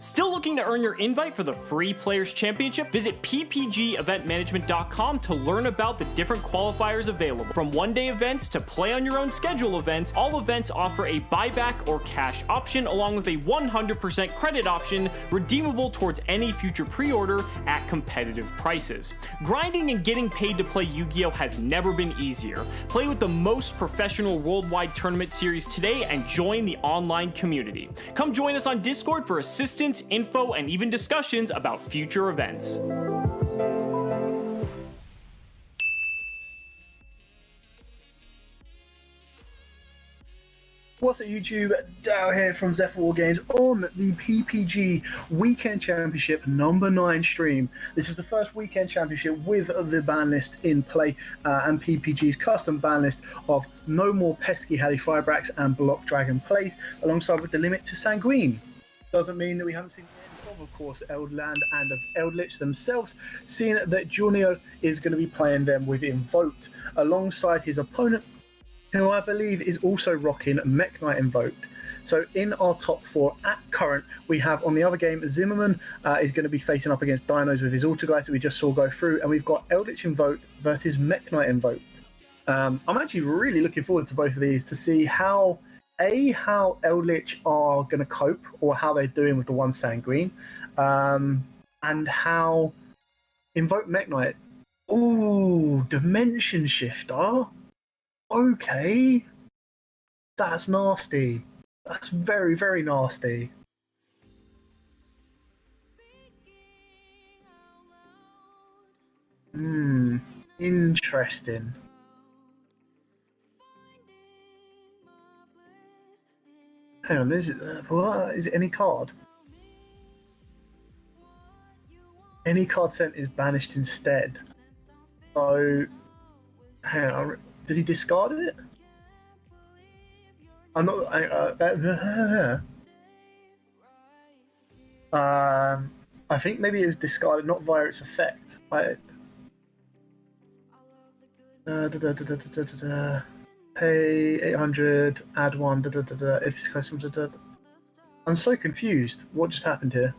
Still looking to earn your invite for the free Players Championship? Visit ppgeventmanagement.com to learn about the different qualifiers available. From one-day events to play-on-your-own-schedule events, all events offer a buyback or cash option along with a 100% credit option redeemable towards any future pre-order at competitive prices. Grinding and getting paid to play Yu-Gi-Oh! Has never been easier. Play with the most professional worldwide tournament series today and join the online community. Come join us on Discord for assistance, info, and even discussions about future events. What's up YouTube, Dow here from Zephyr War Games on the PPG Weekend Championship number 9 stream. This is the first Weekend Championship with the ban list in play and PPG's custom ban list of no more pesky Halley Firebrax and Block Dragon plays alongside with the limit to Sanguine. Doesn't mean that we haven't seen the end of course, Eldland and of Eldlich themselves, seeing that YuGiOh is going to be playing them with Invoked alongside his opponent, who I believe is also rocking Mekk-Knight Invoked. So in our top 4 at current, we have on the other game, Zimmerman is going to be facing up against Dinos with his Autogeist that we just saw go through, and we've got Eldlich Invoked versus Mekk-Knight Invoked. I'm actually really looking forward to both of these to see how Eldlich are going to cope, or how they're doing with the one Sanguine, and how Invoke Mekk-Knight. Ooh, Dimension Shifter. Okay, that's nasty. That's very, very nasty. Interesting. Hang on, is it any card? Any card sent is banished instead. So, hang on, did he discard it? I'm not. I think maybe it was discarded not via its effect. Pay 800, add 1, if this customer, I'm so confused. What just happened here?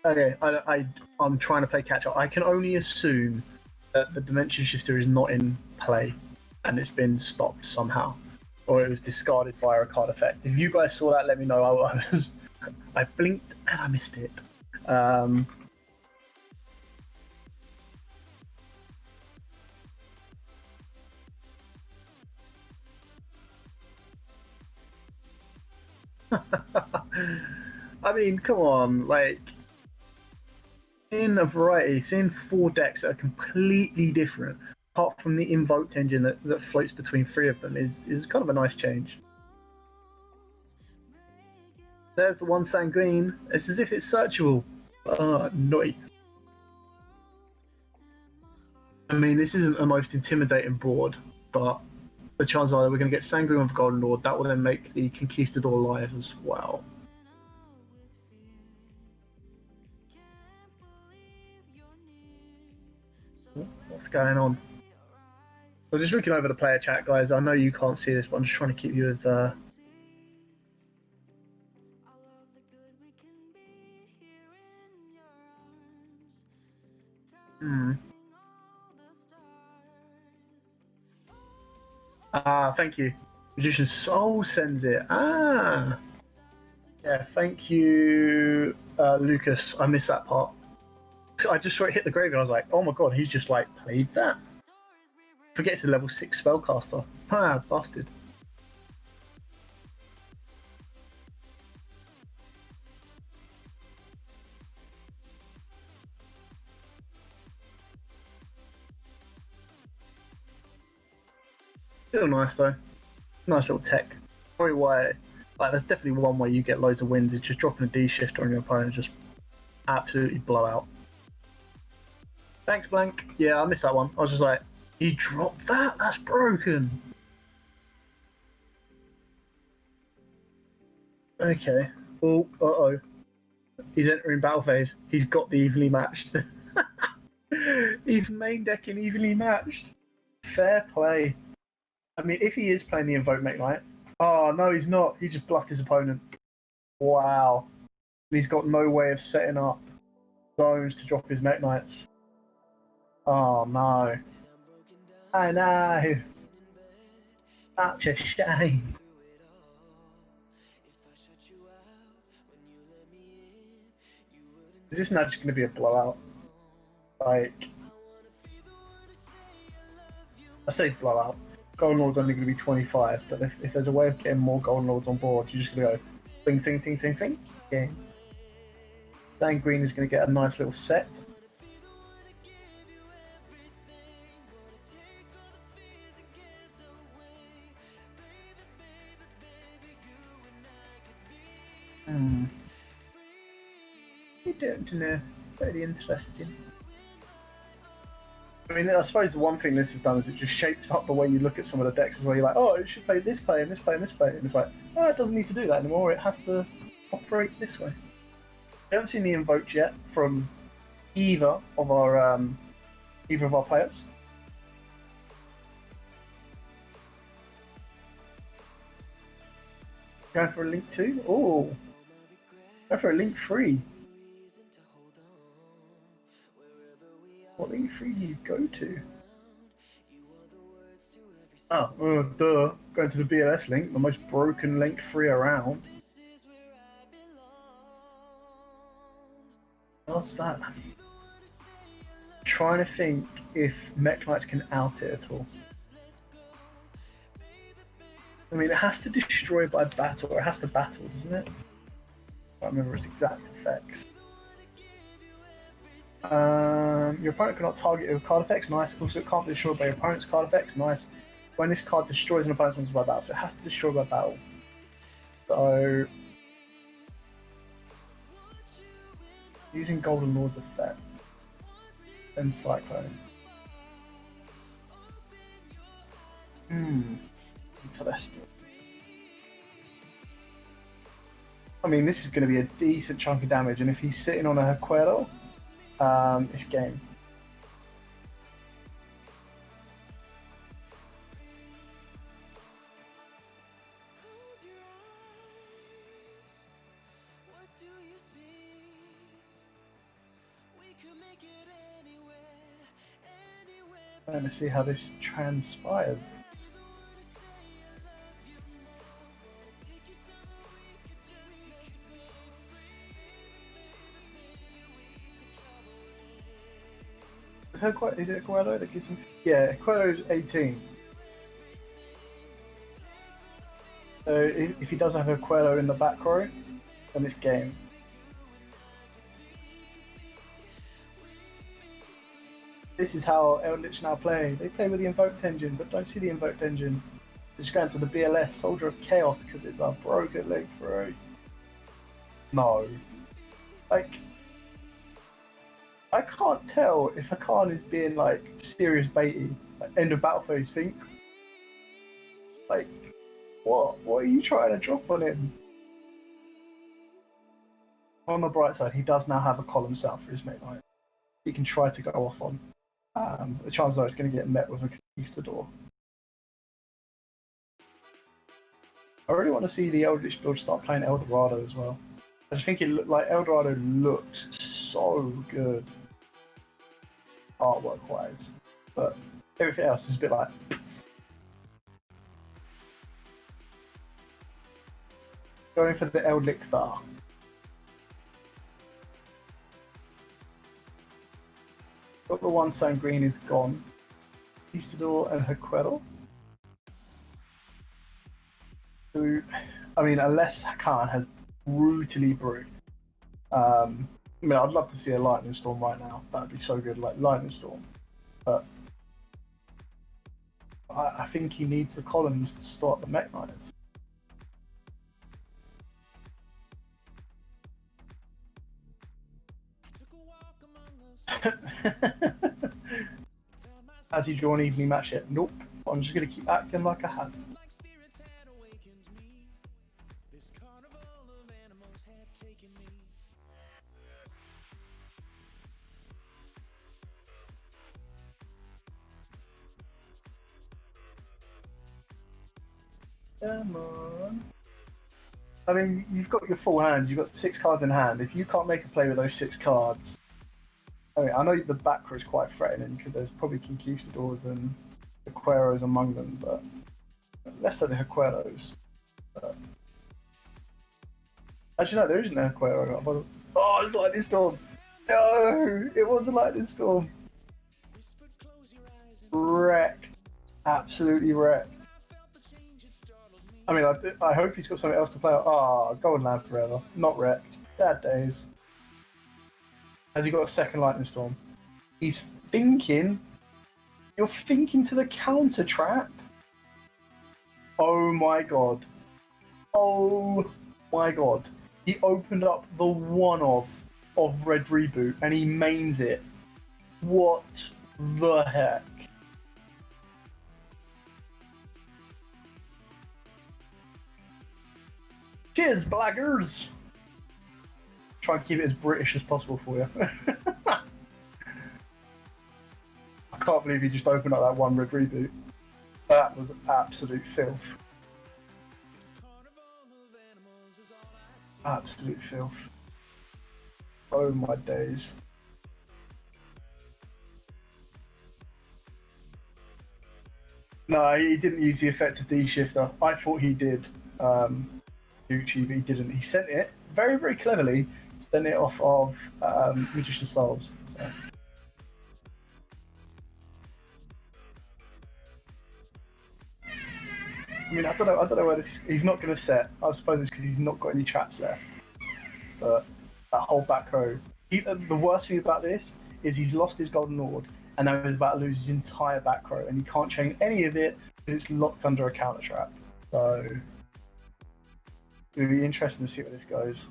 Okay, I'm trying to play catch up. I can only assume that the Dimension Shifter is not in play and it's been stopped somehow, or it was discarded via a card effect. If you guys saw that, let me know. I blinked and I missed it. I mean, come on, like, in a variety, seeing 4 decks that are completely different, apart from the invoked engine that floats between 3 of them, is kind of a nice change. There's the one Sanguine. It's as if it's searchable. Nice. I mean, this isn't the most intimidating board, but the chances are that we're going to get Sanguine with Golden Lord. That will then make the Conquistador live as well. What's going on? So just looking over the player chat, guys. I know you can't see this, but I'm just trying to keep you with. Thank you. Magician Soul sends it. Yeah, thank you, Lucas. I missed that part. I just saw it hit the graveyard. I was like, oh my god, he's just like played that. Forget it's a level 6 spellcaster. Busted. Still nice though. Nice little tech. Probably why, like, there's definitely one way you get loads of wins is just dropping a D shifter on your opponent and just absolutely blow out. Thanks, Blank. Yeah, I missed that one. I was just like, he dropped that? That's broken. Okay. Oh, He's entering battle phase. He's got the evenly matched. He's main decking evenly matched. Fair play. I mean, if he is playing the Invoked Mekk-Knight... Oh, no, he's not. He just bluffed his opponent. Wow. He's got no way of setting up zones to drop his Mekk-Knights. Oh, no. I know. Such a shame. Is this now just going to be a blowout? Like... I say blowout. Golden Lord's only going to be 25, but if there's a way of getting more Golden Lords on board, you're just going to go thing, thing, thing, thing, thing. Yeah. Dan Green is going to get a nice little set. You don't know. Very interesting. I mean, I suppose the one thing this has done is it just shapes up the way you look at some of the decks as well. You're like, oh, it should play this play and this play and this play. And it's like, oh, it doesn't need to do that anymore. It has to operate this way. I haven't seen the Invoked yet from either of our players. Going for a Link 2? Oh, going for a Link 3. What Link 3 do you go to? Oh, duh. Going to the BLS Link, the most broken Link 3 around. What's that? I'm trying to think if Mekk-Knights can out it at all. I mean, it has to destroy by battle, or it has to battle, doesn't it? I can't remember its exact effects. Your opponent cannot target your card effects, nice. Also, it can't be destroyed by your opponent's card effects, nice. When this card destroys an opponent's monster by battle, so it has to destroy by battle. So, using Golden Lord's effect, then Cyclone. Interesting. I mean, this is going to be a decent chunk of damage, and if he's sitting on a Quero, it's game. I'm going to see how this transpires. Is it a Coelho that gives him? Yeah, Coelho's 18. So if he does have a Coelho in the back row, then it's game. This is how Eldlich now play. They play with the Invoked engine, but don't see the Invoked engine. They're just going for the BLS, Soldier of Chaos, because it's a broken leg through. No. Like, I can't tell if Hakan is being like serious baity, like end of battle phase think. Like, what? What are you trying to drop on him? On the bright side, he does now have a column south for his Mekk-Knight. He can try to go off on. The chances are it's going to get met with a Conquistador. I really want to see the Eldritch build start playing Eldorado as well. I just think it looked like Eldorado looks so good artwork wise, but everything else is a bit like going for the Eldlich Thar. Got the one saying green is gone. Conquistador and Haquero. So, I mean, unless Hakan has brutally brewed. I mean, I'd love to see a Lightning Storm right now. That'd be so good, like Lightning Storm. But I think he needs the columns to start the Mekk-Knights. Has he drawn evening match yet? Nope. I'm just going to keep acting like I have. Come on. I mean, you've got your full hand. You've got 6 cards in hand. If you can't make a play with those 6 cards, I mean, I know the back row is quite threatening because there's probably Conquistadors and Aqueros among them, but less so the Aqueros. Actually, no, there isn't an Aquero. Oh, it's lightning storm. No, it wasn't lightning storm. Wrecked. Absolutely wrecked. I mean, I hope he's got something else to play. Ah, Golden Land forever. Not wrecked. Sad days. Has he got a second lightning storm? He's thinking. You're thinking to the counter trap. Oh my god. Oh my god. He opened up the one of Red Reboot and he mains it. What the heck? Cheers, blaggers! Try and keep it as British as possible for you. I can't believe he just opened up that one Red Reboot. That was absolute filth. Absolute filth. Oh my days. No, he didn't use the effective D-shifter. I thought he did. YouTube, he didn't. He sent it very, very cleverly. Sent it off of Magician's Souls. So. I mean, I don't know where this. He's not going to set. I suppose it's because he's not got any traps left. But that whole back row. The worst thing about this is he's lost his Golden Lord, and now he's about to lose his entire back row, and he can't change any of it because it's locked under a counter trap. So it'll be interesting to see where this goes.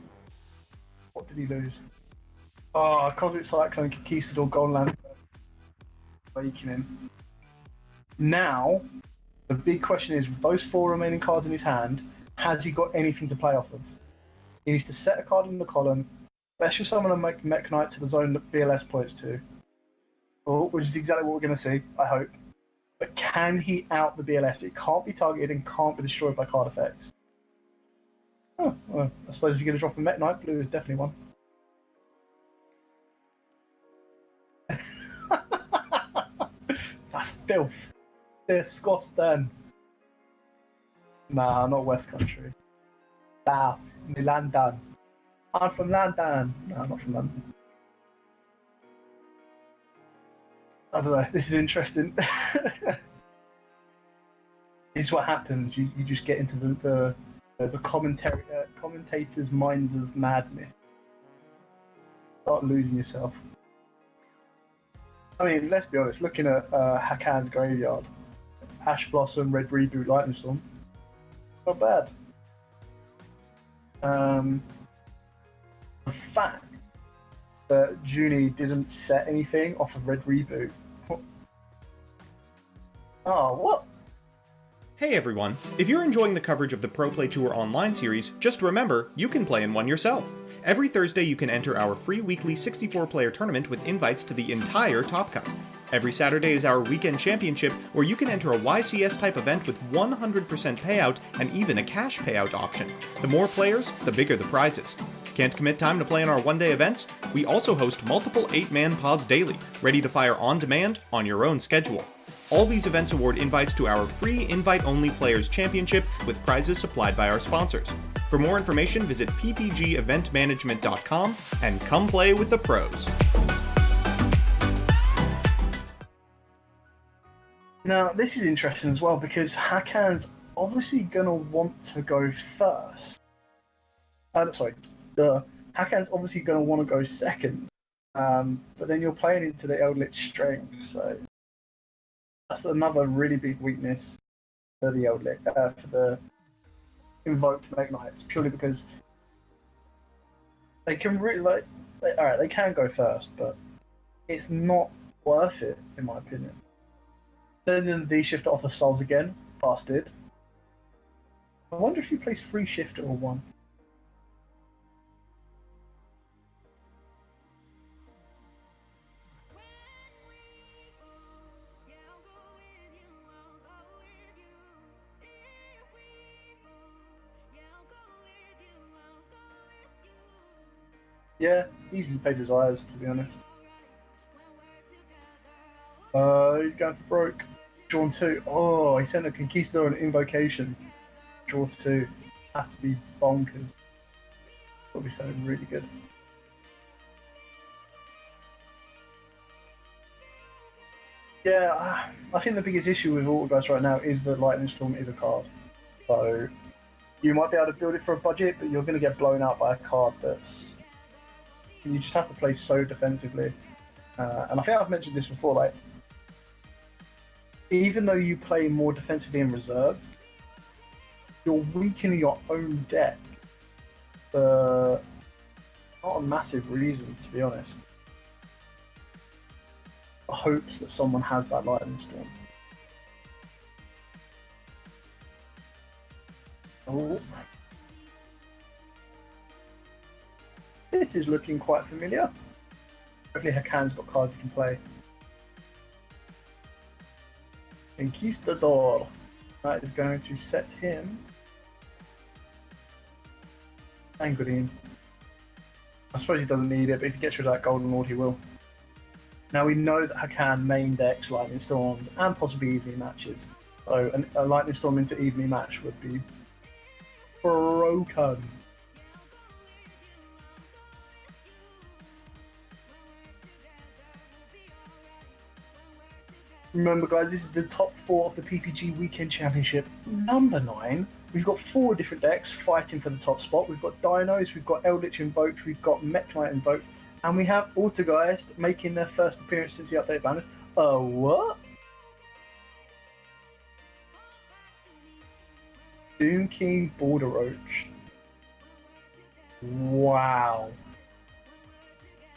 What did he lose? Oh, Cosmic Cyclone, Conquistador, Golden Land, Awakening. Now, the big question is, with those 4 remaining cards in his hand, has he got anything to play off of? He needs to set a card in the column, special summon a Mekk-Knight to the zone that BLS points to, which is exactly what we're going to see, I hope. But can he out the BLS? It can't be targeted and can't be destroyed by card effects. Oh, well, I suppose if you're going to drop a Mekk-Knight, blue is definitely one. That's filth. Disgusting. Nah, not West Country. South. London. I'm from London. No, I'm not from London. I don't know. This is interesting. This is what happens. You just get into the commentator's mind of madness. Start losing yourself. I mean, let's be honest. Looking at Hakan's graveyard, Ash Blossom, Red Reboot, Lightning Storm, not bad. The fact that Junie didn't set anything off of Red Reboot. Oh, what? Hey everyone! If you're enjoying the coverage of the Pro Play Tour Online series, just remember, you can play in one yourself. Every Thursday you can enter our free weekly 64-player tournament with invites to the entire Top Cut. Every Saturday is our Weekend Championship, where you can enter a YCS-type event with 100% payout and even a cash payout option. The more players, the bigger the prizes. Can't commit time to play in our one-day events? We also host multiple 8-man pods daily, ready to fire on demand on your own schedule. All these events award invites to our free invite-only Players Championship with prizes supplied by our sponsors. For more information, visit ppgeventmanagement.com and come play with the pros. Now, this is interesting as well because Hakan's obviously going to want to go first. Hakan's obviously going to want to go second. But then you're playing into the Eldlich strength, so that's another really big weakness for the Eldlich, for the Invoked Mekk-Knights, purely because they can really they can go first, but it's not worth it in my opinion. Then the D-shifter off the souls again, busted. I wonder if you place 3 shifter or 1. Yeah, easily play Desires, to be honest. He's going for broke. Drawn 2. Oh, he sent a Conquistador and Invocation. Draw 2. Has to be bonkers. That'll be something really good. Yeah, I think the biggest issue with Autogeist right now is that Lightning Storm is a card. So you might be able to build it for a budget, but you're going to get blown out by a card that's... You just have to play so defensively. And I think I've mentioned this before, like, even though you play more defensively in reserve, you're weakening your own deck for not a massive reason, to be honest. The hopes that someone has that Lightning Storm. Oh. This is looking quite familiar. Hopefully Hakan's got cards you can play. Conquistador. That is going to set him. And Goodin. I suppose he doesn't need it, but if he gets rid of that Golden Lord, he will. Now we know that Hakan main decks Lightning Storms and possibly evening matches. So a Lightning Storm into evening match would be broken. Remember guys, this is the top 4 of the PPG Weekend Championship number 9. We've got 4 different decks fighting for the top spot. We've got Dinos, we've got Eldlich Invoked, we've got Mekk-Knight Invoked, and we have Autogeist making their first appearance since the update banners. What? Doom King Border Roach. Wow.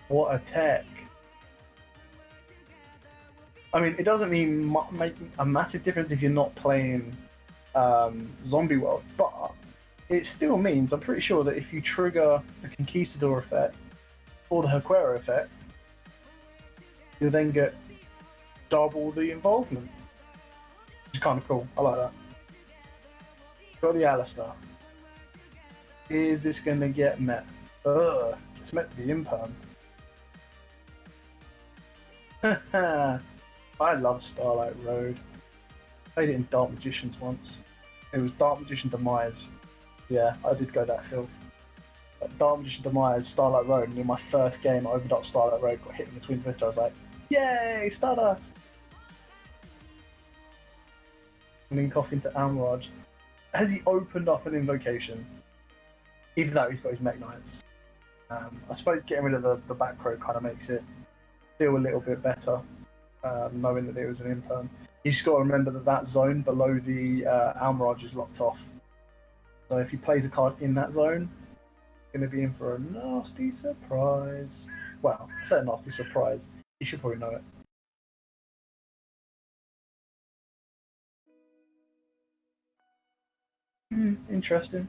What a tech. I mean, it doesn't mean make a massive difference if you're not playing Zombie World, but it still means, I'm pretty sure that if you trigger the Conquistador effect or the Haquera effect, you'll then get double the involvement. Which is kind of cool. I like that. Got the Alistair. Is this going to get met? Ugh, it's met the Imperm. I love Starlight Road. Played it in Dark Magicians once. It was Dark Magician Demise. Yeah, I did go that filth. But Dark Magician Demise, Starlight Road, and in my first game I opened up Starlight Road, got hit in the Twin Twister, I was like, yay, Stardust! Link off into Amraj. Has he opened up an invocation? Even though he's got his Mekk-Knights. I suppose getting rid of the back row kind of makes it feel a little bit better, knowing that it was an Imperm. You just got to remember that that zone below the Almirage is locked off. So if he plays a card in that zone, he's going to be in for a nasty surprise. Well, I say a nasty surprise. You should probably know it. Interesting.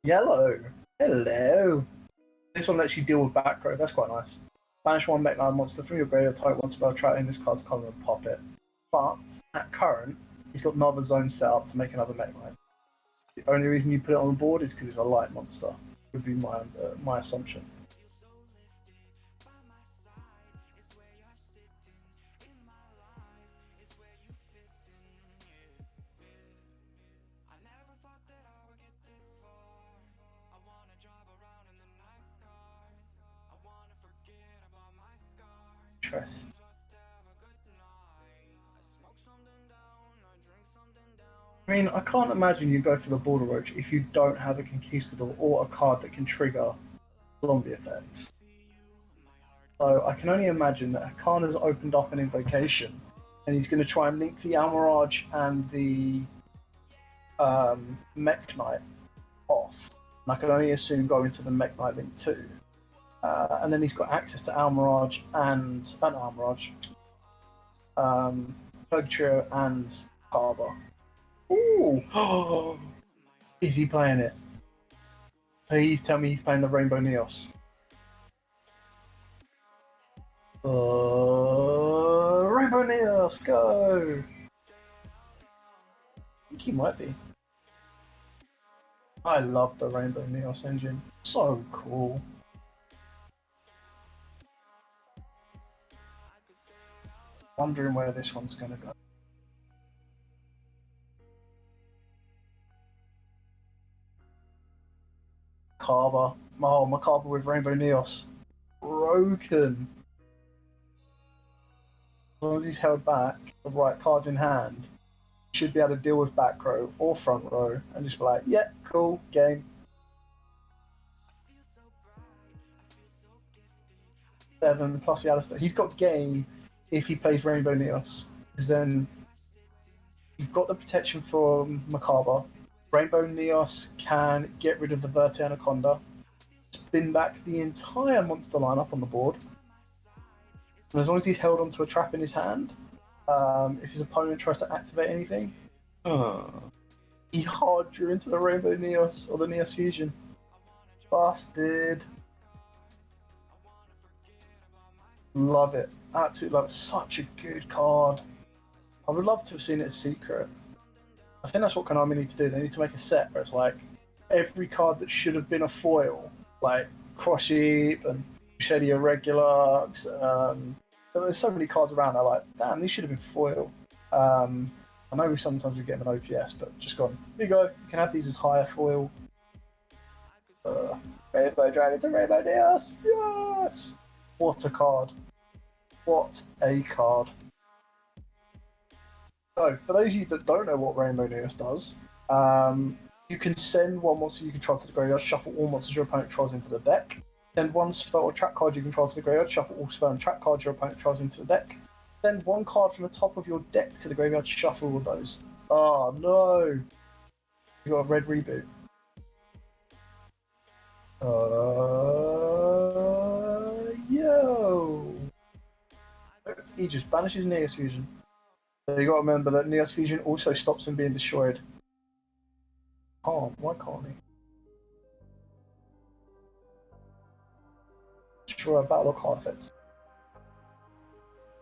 Yellow. Hello. This one lets you deal with back row. That's quite nice. Banish one Mekk-Knight monster from your graveyard, type one spell, try in this card's column and pop it. But at current, he's got another zone set up to make another Mekk-Knight. The only reason you put it on the board is because it's a light monster. Would be my assumption. Interest. I mean, I can't imagine you go for the Border Roach if you don't have a Conquistador or a card that can trigger zombie effects. So I can only imagine that Hakan has opened up an invocation and he's going to try and link the Almirage and the Mekk-Knight off. And I can only assume go into the Mekk-Knight link too. And then he's got access to Almirage and Purgatrio and Harbour. Ooh! Is he playing it? Please tell me he's playing the Rainbow Neos. Rainbow Neos, go! I think he might be. I love the Rainbow Neos engine. So cool. Wondering where this one's going to go. Carver. Oh, Macabre with Rainbow Neos. Broken. As long as he's held back, the right cards in hand, should be able to deal with back row or front row and just be like, yeah, cool, game. 7 plus the Alistair. He's got game if he plays Rainbow Neos. Because then you've got the protection from Macabre. Rainbow Neos can get rid of the Verte Anaconda, spin back the entire monster lineup on the board. And as long as he's held onto a trap in his hand, if his opponent tries to activate anything, he hard drew into the Rainbow Neos or the Neos Fusion. Busted. Love it. Absolutely love it. Such a good card. I would love to have seen it as secret. I think that's what Konami need to do. They need to make a set where it's like every card that should have been a foil, like Cross Sheep and Shady Irregular. There's so many cards around. I'm like, damn, these should have been foil. I know sometimes we get them an OTS, but just gone. Here you go. You can have these as higher foil. Rainbow Dragon to Rainbow Neos. Yes! What a card. What a card. So, for those of you that don't know what Rainbow Neos does, you can send one monster you control to the graveyard, shuffle all monsters your opponent controls into the deck. Send one spell or trap card you control to the graveyard, shuffle all spell and trap cards your opponent controls into the deck. Send one card from the top of your deck to the graveyard, shuffle all those. Oh no! You got a red reboot. Yo! He just banishes Neos Fusion. So you got to remember that Neos Fusion also stops him being destroyed. Oh, why can't he? Destroy a battle or card effects.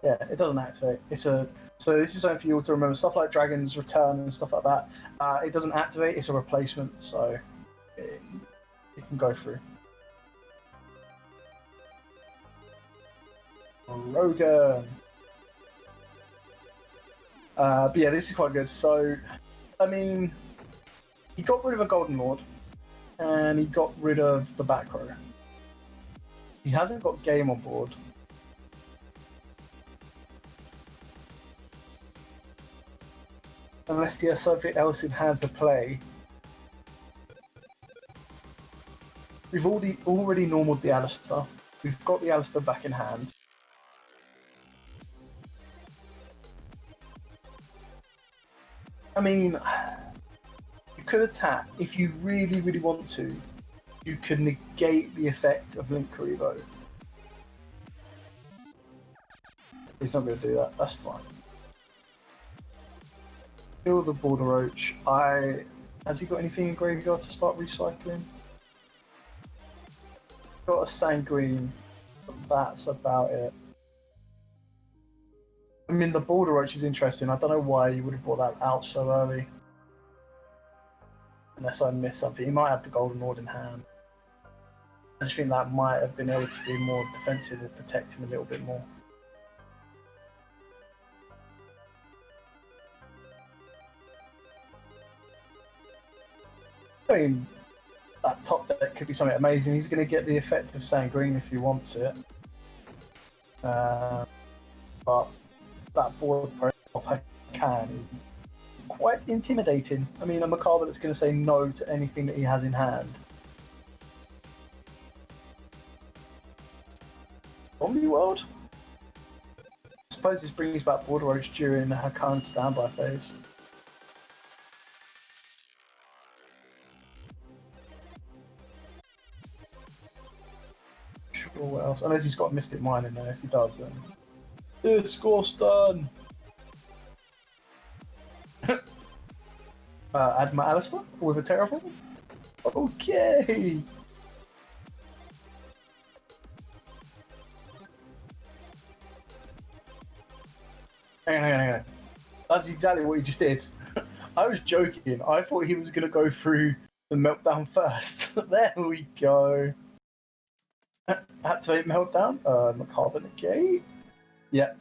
Yeah, it doesn't activate. So this is something for you all to remember. Stuff like Dragon's Return and stuff like that. It doesn't activate. It's a replacement, so it can go through. Rogan. But yeah, this is quite good. So, I mean, he got rid of a Golden Lord, and he got rid of the back row. He hasn't got game on board. Unless he has something else in hand to play. We've already normaled the Alistair. We've got the Alistair back in hand. I mean, you could attack if you really, really want to. You could negate the effect of Link Karibo. He's not going to do that. That's fine. Kill the Border Roach. Has he got anything in graveyard to start recycling? Got a Sanguine, but that's about it. I mean, the Border Roach is interesting. I don't know why you would have brought that out so early. Unless I missed something. He might have the Golden Lord in hand. I just think that might have been able to be more defensive and protect him a little bit more. I mean, that top deck could be something amazing. He's going to get the effect of Sanguine if he wants it. But that board profile is quite intimidating. I mean, a Macabre that's going to say no to anything that he has in hand. Zombie World? I suppose this brings back Border Roach during the Hakan standby phase. Sure, what else? Unless he's got Mystic Mine in there. If he does, then. Disgusting! Add my Alistair with a Terraform? Okay! Hang on. That's exactly what he just did. I was joking. I thought he was going to go through the meltdown first. There we go. Activate meltdown. Macabre negate. Yeah.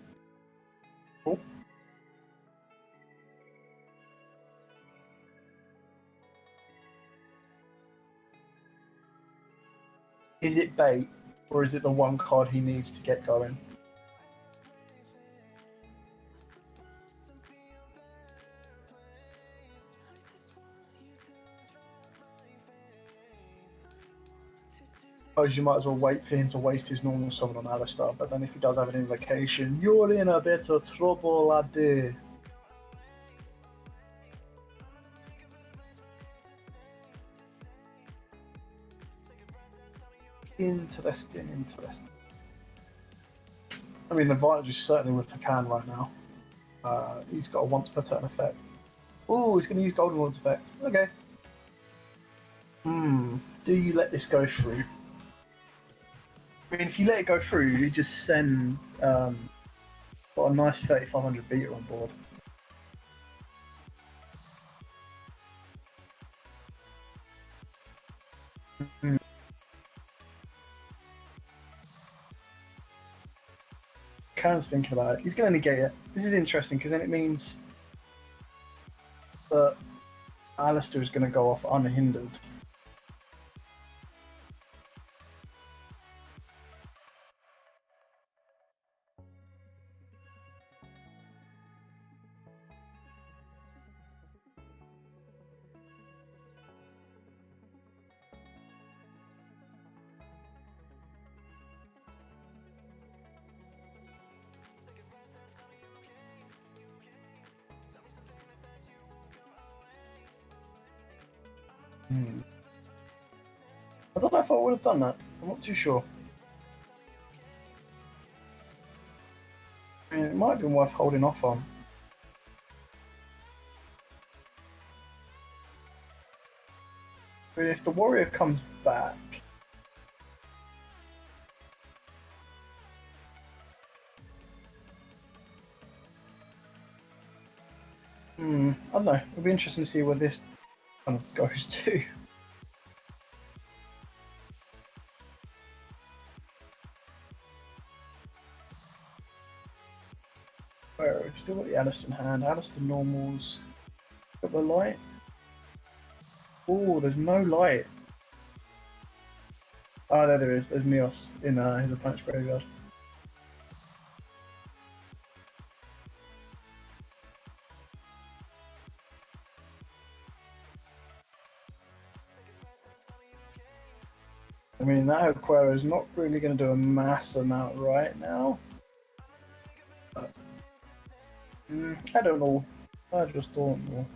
Cool. Is it bait, or is it the one card he needs to get going? Suppose you might as well wait for him to waste his normal summon on Alistar, but then if he does have an invocation, you're in a bit of trouble, laddie. Interesting. I mean, the advantage is certainly with Pecan right now. He's got a once per turn effect. Oh, he's going to use Golden Lord's effect. Okay. Do you let this go through? I mean, if you let it go through, you just send got a nice 3500 beater on board. Karen's thinking about it. He's going to negate it. This is interesting because then it means that Alistair is going to go off unhindered. I don't know if I would have done that. I'm not too sure. I mean, it might have been worth holding off on. But if the warrior comes back, I don't know. It'll be interesting to see where this kind of goes to. Where still got the Alistair in hand. Alistair normals. Got the light. Oh, there's no light. Oh, there is. There's Neos in his opponent's graveyard. I mean, that Aquera is not really going to do a mass amount right now. But, I don't know. I just don't know.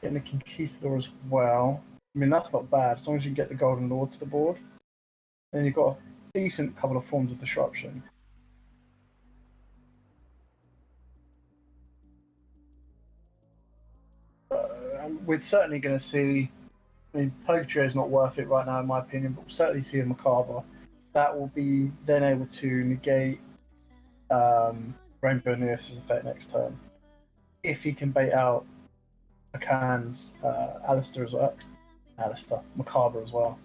Getting a Conquistador as well. I mean, that's not bad, as long as you can get the Golden Lord to the board. Then you've got a decent couple of forms of disruption. We're certainly going to see... I mean, Purgatory is not worth it right now, in my opinion, but we'll certainly see a Macabre. That will be then able to negate Rainbow Neos' effect next turn. If he can bait out Pecan's Alistair as well. Macabre as well.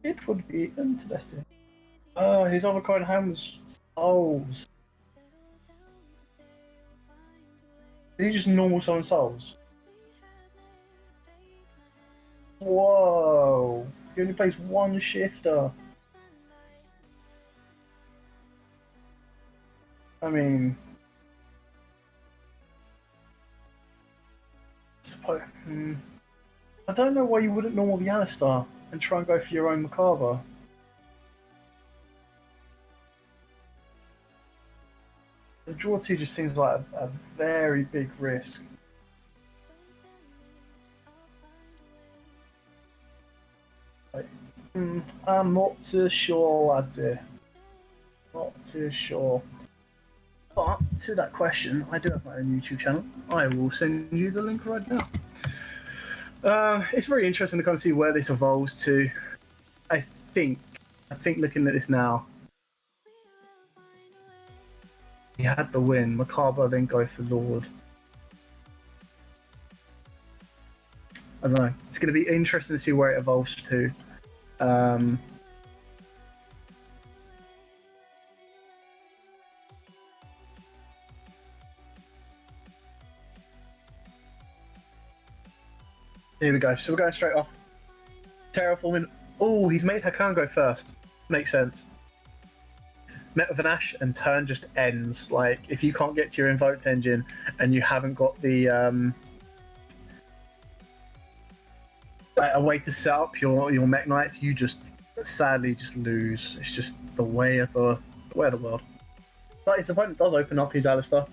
It would be interesting. His other card in hand was Souls. Did he just normal summon Souls? Whoa! He only plays one shifter. I mean, I don't know why you wouldn't normal the Alistar and try and go for your own Macabre. The draw 2 just seems like a very big risk. I'm not too sure, laddie. Not too sure. But to that question, I do have my own YouTube channel. I will send you the link right now. It's very interesting to kind of see where this evolves to. I think looking at this now, he had the win. Macabre then go for Lord. I don't know. It's going to be interesting to see where it evolves to. Here we go. So we're going straight off. Terraforming. Oh, he's made Hakan go first. Makes sense. Met with an Ash and turn just ends. Like, if you can't get to your invoked engine and you haven't got the a way to set up your Mekk-Knights, you just sadly just lose. It's just the way of the world. But his opponent does open up his Alistar.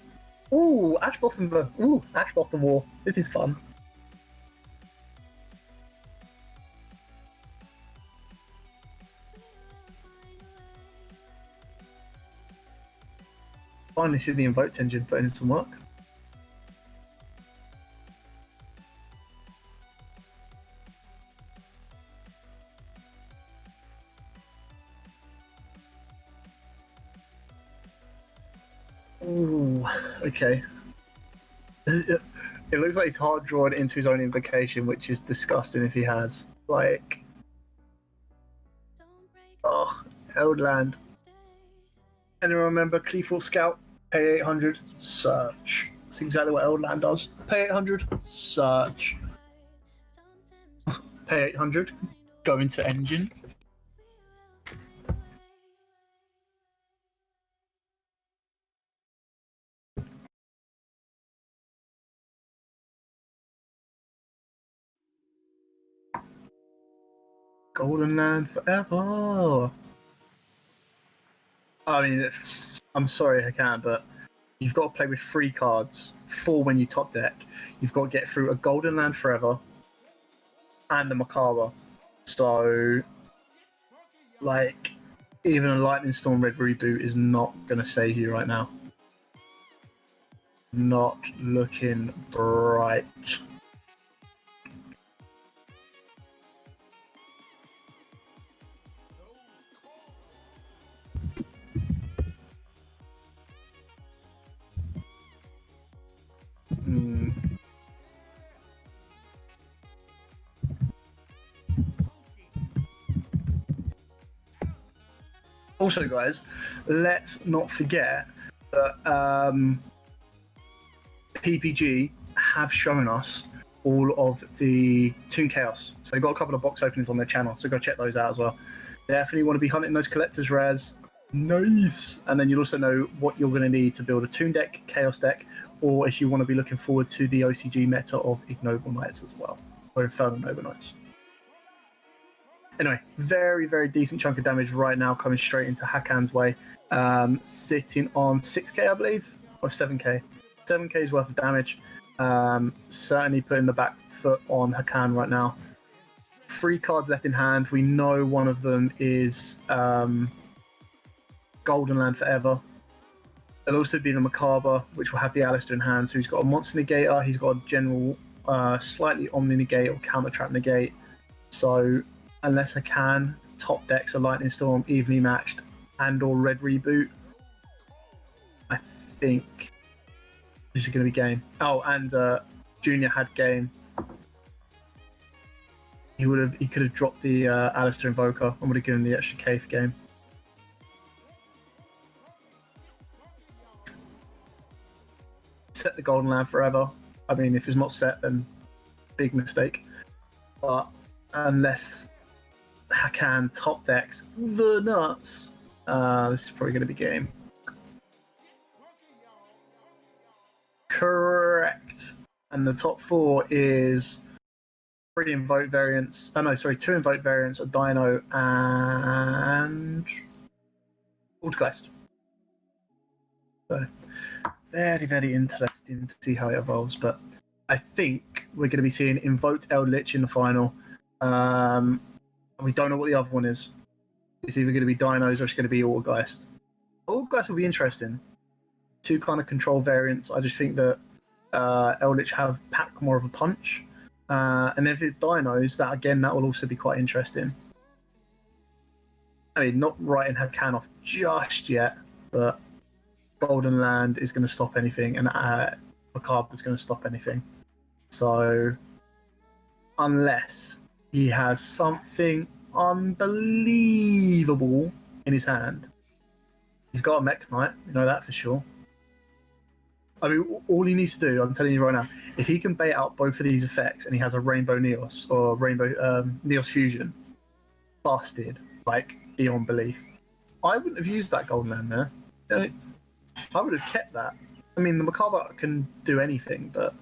Ooh, Ash Blossom. Ooh, Ash Blossom War. This is fun. Finally see the invoked engine putting in some work. Ooh, okay. It looks like he's hard drawn into his own invocation, which is disgusting if he has. Like, oh, Eldland. Anyone remember Cleefort Scout? Pay 800, search. That's exactly what Eldland does. Pay 800, search. Pay 800, go into engine. Golden Land forever. I mean, I'm sorry I can't, but you've got to play with 3 cards, 4 when you top deck. You've got to get through a Golden Land forever and a Macabre. So, like, even a Lightning Storm Red Reboot is not going to save you right now. Not looking bright. Also, guys, let's not forget that PPG have shown us all of the Toon Chaos. So they've got a couple of box openings on their channel, so go check those out as well. Definitely want to be hunting those collectors rares. Nice! And then you'll also know what you're going to need to build a Toon deck, Chaos deck, or if you want to be looking forward to the OCG meta of Ignoble Knights as well, or Infernal Noble Knights. Anyway, very, very decent chunk of damage right now coming straight into Hakan's way. Sitting on 6k, I believe, or 7k. 7k's worth of damage. Certainly putting the back foot on Hakan right now. 3 cards left in hand. We know one of them is Golden Land Forever. There'll also be the Macabre, which will have the Alistar in hand. So he's got a Monster Negator, he's got a general slightly Omni Negate or Counter Trap Negate. So unless Hakan top decks a Lightning Storm evenly matched and or Red Reboot, I think this is going to be game. Oh, and Junior had game. He could have dropped the Alistar Invoker and would have given the extra K for game. Set the Golden Land forever. I mean, if it's not set, then big mistake. But unless Hakan top decks the nuts, this is probably going to be game. Correct. And the top 4 is 3 invoke variants. Oh no, sorry, 2 invoke variants, a Dino and Poltergeist. So very, very interesting to see how it evolves. But I think we're going to be seeing Invoked Eldlich in the final. We don't know what the other one is. It's either going to be Dinos or it's going to be Poltergeist. Poltergeist will be interesting. 2 kind of control variants. I just think that Eldlich have packed more of a punch. And if it's Dinos, that will also be quite interesting. I mean, not writing Hakan off just yet, but Golden Land is going to stop anything, and Macabre is going to stop anything. So unless he has something unbelievable in his hand. He's got a Mekk-Knight, you know that for sure. I mean, all he needs to do, I'm telling you right now, if he can bait out both of these effects and he has a Rainbow Neos or Rainbow Neos Fusion, busted, like, beyond belief. I wouldn't have used that Golden Land there. I would have kept that. I mean, the Macabre can do anything, but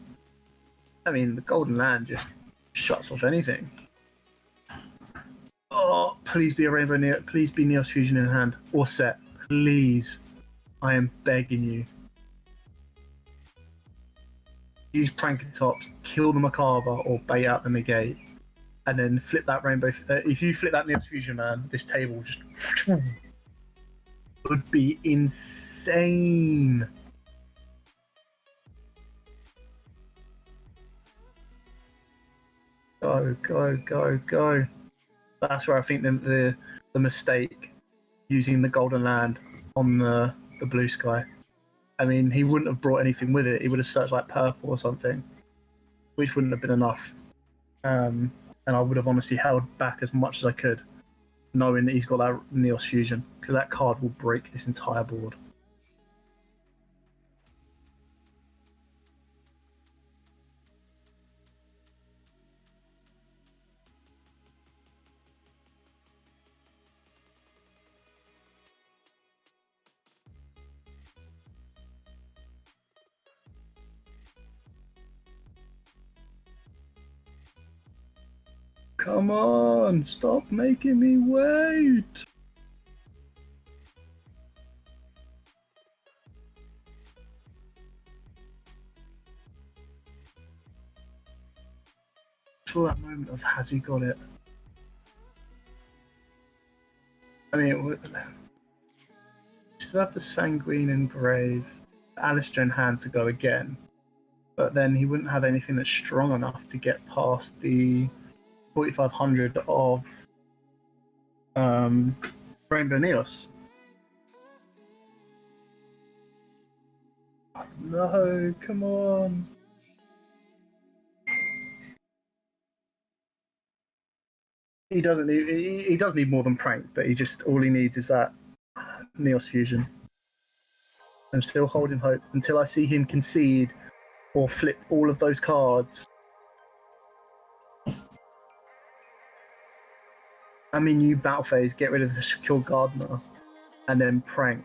I mean, the Golden Land just shuts off anything. Oh, please be a Rainbow Neos. Please be Neos Fusion in hand or set. Please, I am begging you. Use Pranking Tops, kill the Macabre, or bait out the Negate, and then flip that Rainbow. If you flip that Neos Fusion, man, this table just would be insane. Go, go, go, go. That's where I think the mistake using the Golden Land on the blue sky. I mean, he wouldn't have brought anything with it. He would have searched like purple or something, which wouldn't have been enough. And I would have honestly held back as much as I could, knowing that he's got that Neos Fusion, because that card will break this entire board. Come on, stop making me wait. For that moment of has he got it? I mean, still have the Sanguine engraved, Alistair in hand to go again, but then he wouldn't have anything that's strong enough to get past the 4500 of Rainbow Neos. No, come on. He doesn't need. He does need more than Prank, but all he needs is that Neos Fusion. I'm still holding hope until I see him concede or flip all of those cards. I mean, you battle phase, get rid of the Secure Gardener, and then Prank.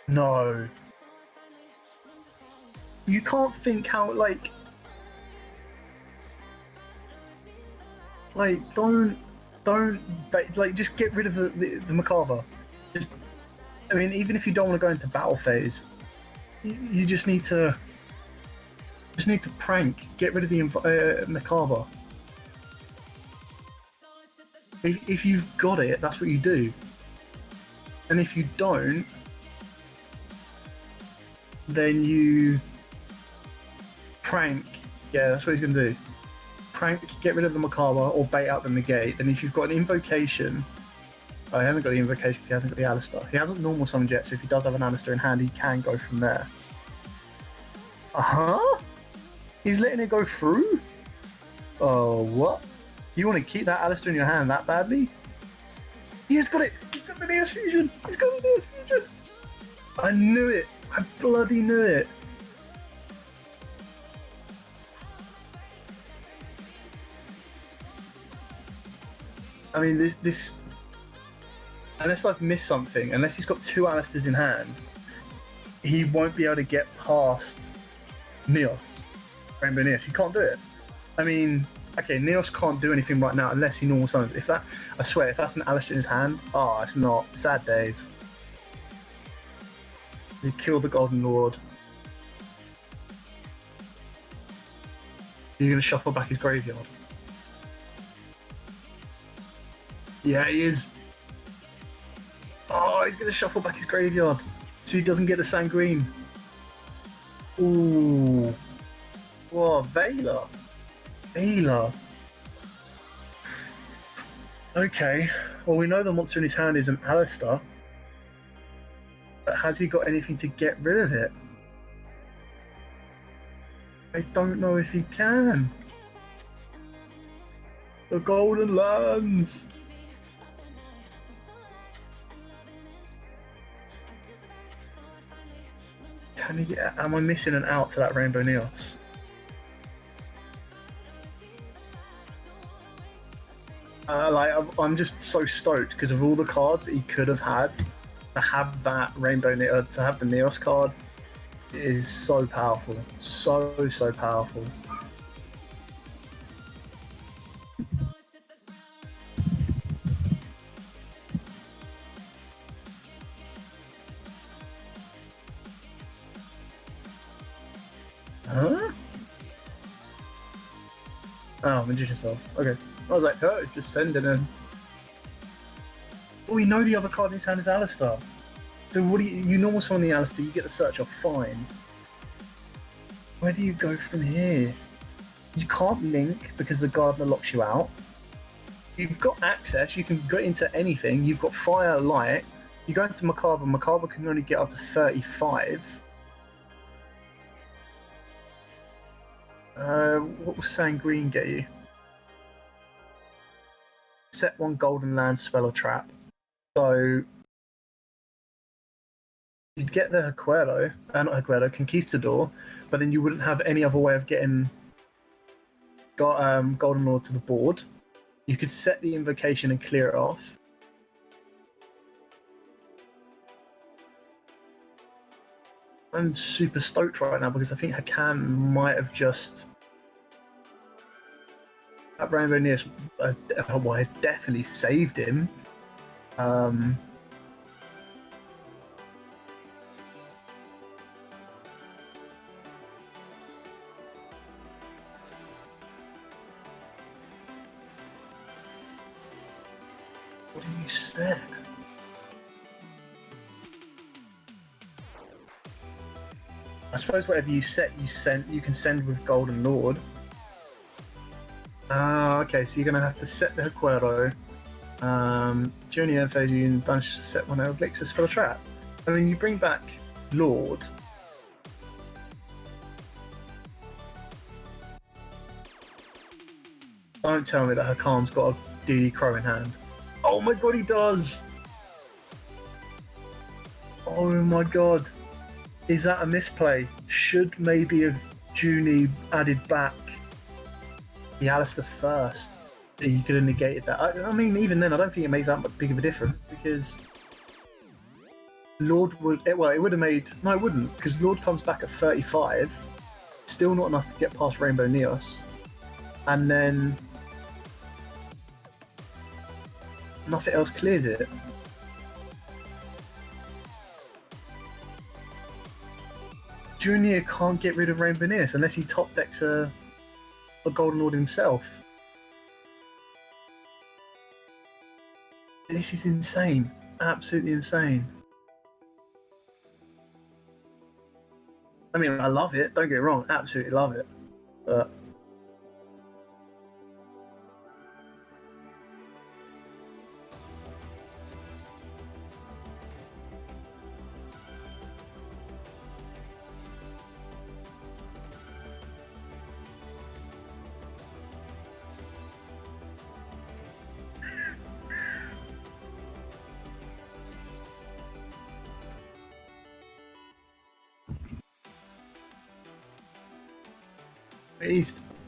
No. You can't think how, like, don't, like, just get rid of the Macabre. Just, I mean, even if you don't want to go into battle phase, you just need to Prank, get rid of the Macabre. If you've got it, that's what you do. And if you don't, then you Prank. Yeah, that's what he's going to do. Prank, get rid of the Macabre, or bait out the Negate. Then if you've got an Invocation... Oh, he hasn't got the Invocation because he hasn't got the Alistair. He hasn't normal summoned yet, so if he does have an Alistair in hand, he can go from there. Uh-huh? He's letting it go through? Oh, what? You want to keep that Alistair in your hand that badly? He has got it! He's got the Neos Fusion! He's got the Neos Fusion! I knew it! I bloody knew it! I mean, this... Unless I've missed something, unless he's got two Alistairs in hand, he won't be able to get past Neos. Rainbow Neos. He can't do it. I mean, okay, Neos can't do anything right now unless he normal summons. I swear, if that's an Alistair in his hand, it's not. Sad days. He killed the Golden Lord. He's going to shuffle back his graveyard. Yeah, he is. Oh, he's going to shuffle back his graveyard so he doesn't get the Sanguine. Ooh. Whoa, Veiler. Okay. Well, we know the monster in his hand is an Alistair. But has he got anything to get rid of it? I don't know if he can. The Golden Lands. Can he get? Am I missing an out to that Rainbow Neos? I'm just so stoked because of all the cards he could have had. To have that Rainbow Neos, to have the Neos card, is so powerful. So powerful. Huh? Oh, Magician's Self. Okay. I was like, oh, just send it in. Oh, we know the other card in his hand is Alistar. So what do you normal summon the Alistar, you get the search off, fine. Where do you go from here? You can't link because the Gardener locks you out. You've got access, you can go into anything. You've got Fire, Light. You go into Macabre. Macabre can only get up to 35. What will Sanguine get you? Set one Golden Land spell or trap. So you'd get the Conquistador, but then you wouldn't have any other way of getting Golden Lord to the board. You could set the invocation and clear it off. I'm super stoked right now because I think Hakan might have just... That Rainbow Neos has definitely saved him. What do you set? I suppose whatever you set, you can send with Golden Lord. Okay, so you're going to have to set the Recuerdo. During the end phase, you can banish set one Eldlich to spell a trap. I mean, you bring back Lord. Don't tell me that Hakan's got a DD Crow in hand. Oh my god, he does! Oh my god. Is that a misplay? Should maybe have Junie added back the Alistar first? He could have negated that. I mean, even then, I don't think it makes that much big of a difference because Lord would. Well, it would have made. No, it wouldn't, because Lord comes back at 35. Still not enough to get past Rainbow Neos. And then nothing else clears it. Junior can't get rid of Rainbow Neos unless he top decks a Golden Lord himself. This is insane. Absolutely insane. I mean, I love it. Don't get me wrong. Absolutely love it. But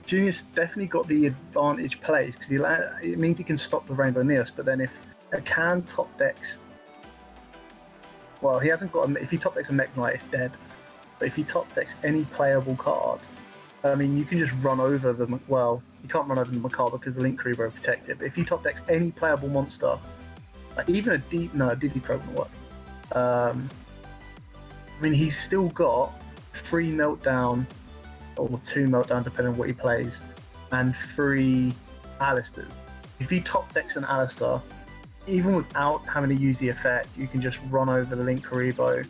Junior's definitely got the advantage plays because it means he can stop the Rainbow Neos. But then if a can top decks, well, he hasn't got. If he top decks a Mekk-Knight, it's dead. But if he top decks any playable card, I mean, you can just run over the. Well, you can't run over the Macabre because the Link Creeper will protect it. But if you top decks any playable monster, like even a DD Crow won't work. I mean, he's still got 3 Meltdown. Or 2 Meltdown, depending on what he plays, and 3 Alistars. If he top decks an Alistar, even without having to use the effect, you can just run over the Link Karibo.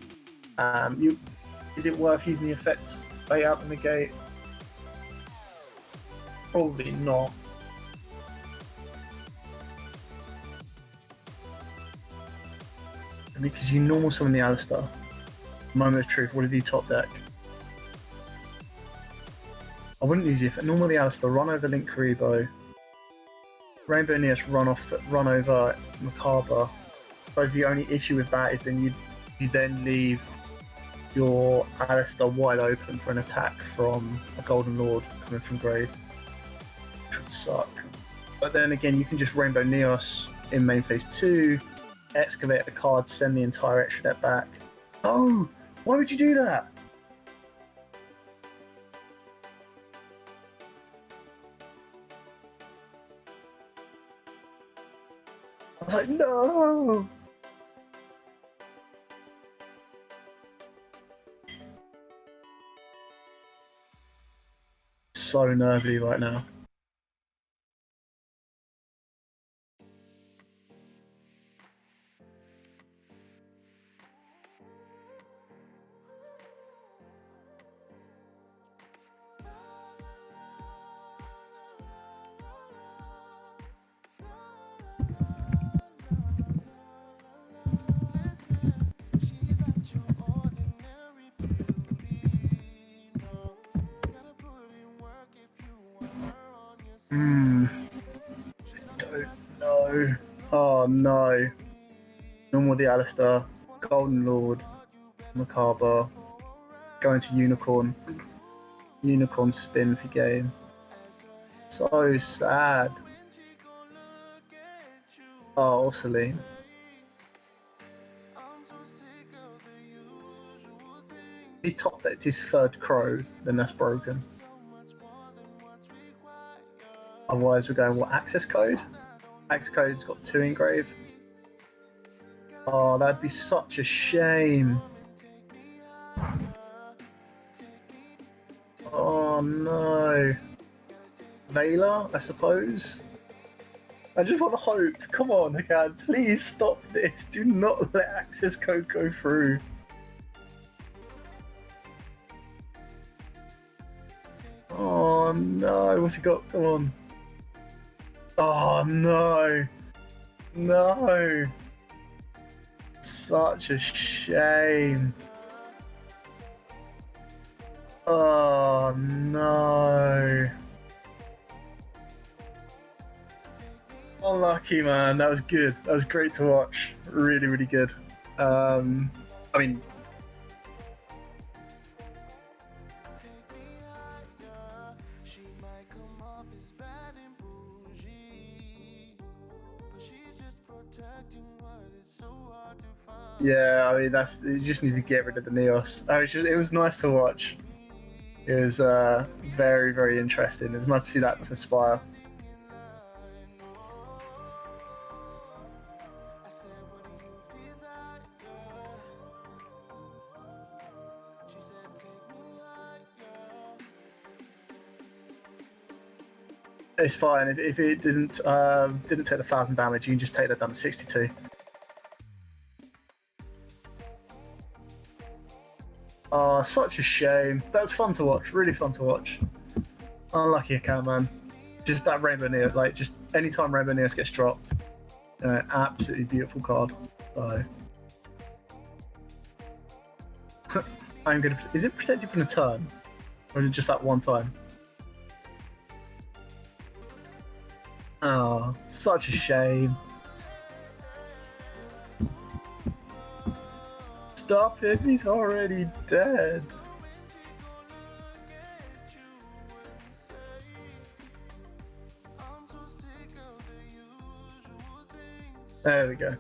Is it worth using the effect to bait out the negate? Probably not. Because you normal summon the Alistar. Moment of truth, what did he top deck? I wouldn't use it. Normally, Alistair, run over Link Karibo. Rainbow Neos, run over Macabre. So the only issue with that is then you then leave your Alistair wide open for an attack from a Golden Lord coming from grave. Could suck. But then again, you can just Rainbow Neos in main phase 2, excavate a card, send the entire extra deck back. Oh, why would you do that? I was like, no! So nervy right now. Don't know. Oh no. Normal the Alistair, Golden Lord, Macabre, going to Unicorn. Unicorn spin for game. So sad. Oh, Celine. He top decked his third Crow, then that's broken. Otherwise, we're going, what, access code? Access code's got 2 engraved. Oh, that'd be such a shame. Oh no. Veiler, I suppose. I just want to hope. Come on, Hakan, please stop this. Do not let access code go through. Oh no, what's he got? Come on. Oh no. No. Such a shame. Oh no. Unlucky, man. That was good. That was great to watch. Really, really good. I mean, yeah, I mean, you just need to get rid of the Neos. It was nice to watch. It was very, very interesting. It was nice to see that for Spire. It's fine. If it didn't take the 1,000 damage, you can just take that down to 62. Oh, such a shame. That was fun to watch. Really fun to watch. Unlucky account, man. Just that Rainbow Neos, like, just anytime Rainbow Neos gets dropped, absolutely beautiful card. So, I'm gonna. Is it protected from a turn, or is it just that one time? Oh, such a shame. Stop him, he's already dead. There we go.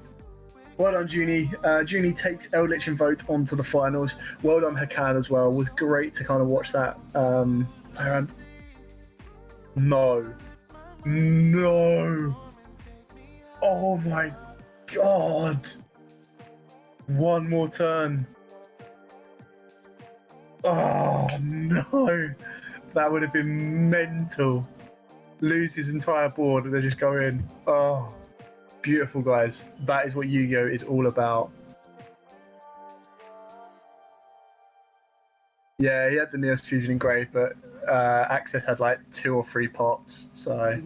Well done, Junie. Junie takes Eldlich Invoked onto the finals. Well done, Hakan, as well. It was great to kind of watch that. No. No. Oh my god. One more turn. Oh no. That would have been mental. Lose his entire board and then just go in. Oh, beautiful, guys. That is what YuGiOh is all about. Yeah, he had the Neos Fusion engraved, but Access had like 2 or 3 pops, so...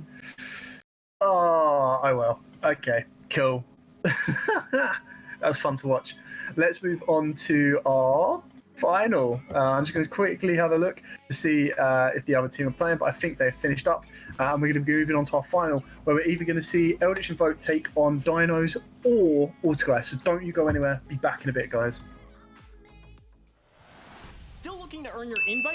Oh well. Okay, cool. That was fun to watch. Let's move on to our final. I'm just going to quickly have a look to see if the other team are playing, but I think they've finished up. And we're going to be moving on to our final, where we're either going to see Eldlich Invoked take on Dinos or Autogeist. So don't you go anywhere. Be back in a bit, guys. Still looking to earn your invite?